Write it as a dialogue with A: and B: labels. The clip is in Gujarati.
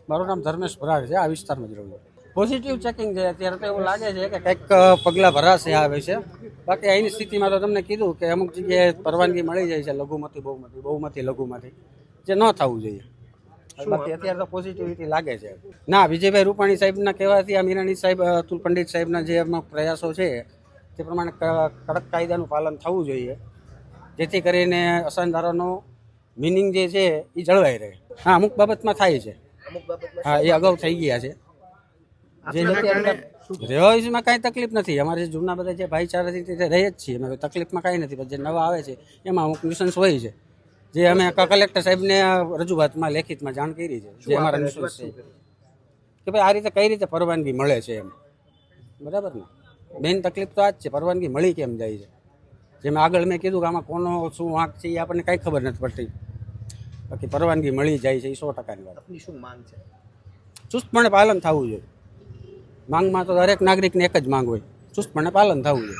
A: મારું નામ ધર્મેશ ભરાડ છે, આ વિસ્તારમાં જ રહું છું. પોઝિટિવ ચેકિંગ છે. અત્યારે તો એવું લાગે છે કે કંઈક પગલાં ભરાશે આવે છે. બાકી અહીંની સ્થિતિમાં તો તમને કીધું કે અમુક જગ્યાએ પરવાનગી મળી જાય છે લઘુમતી બહુમતી લઘુમતી, જે ન થવું જોઈએ. બાકી અત્યારે તો પોઝિટિવિટી લાગે છે. ના, વિજયભાઈ રૂપાણી સાહેબના કહેવાથી આ મીરાણી સાહેબ, અતુલ પંડિત સાહેબના જે અમુક પ્રયાસો છે તે પ્રમાણે કડક કાયદાનું પાલન થવું જોઈએ, જેથી કરીને અસરધારાનો મિનિંગ જે છે એ જળવાઈ રહે. હા, અમુક બાબતમાં થાય છે. હા, એ અગાઉ થઈ ગયા છે. જે રહેવાસીમાં કાંઈ તકલીફ નથી. અમારે જે જૂના બધા જે ભાઈચારાથી તે રહી જ છીએ અમે, તકલીફમાં કાંઈ નથી. પણ જે નવા આવે છે એમાં અમુક ન્યુસન્સ હોય છે, જે અમે કલેક્ટર સાહેબને રજૂઆતમાં લેખિતમાં જાણ કરી છે. જે અમારા ન્યુસન્સ છે કે ભાઈ આ રીતે કઈ રીતે પરવાનગી મળે છે એમ, બરાબર ને. મેઇન તકલીફ તો આ જ છે, પરવાનગી મળી કેમ જાય છે. જેમ આગળ મેં કીધું કે આમાં કોનો શું વાંક છે એ આપણને કાંઈ ખબર નથી પડતી. બાકી પરવાનગી મળી જાય છે એ 100%ની વાત.
B: શું માંગ છે?
A: ચુસ્તપણે પાલન થવું જોઈએ. માંગમાં તો દરેક નાગરિકને એક જ માંગ હોય, ચુસ્તપણે પાલન થવું જોઈએ.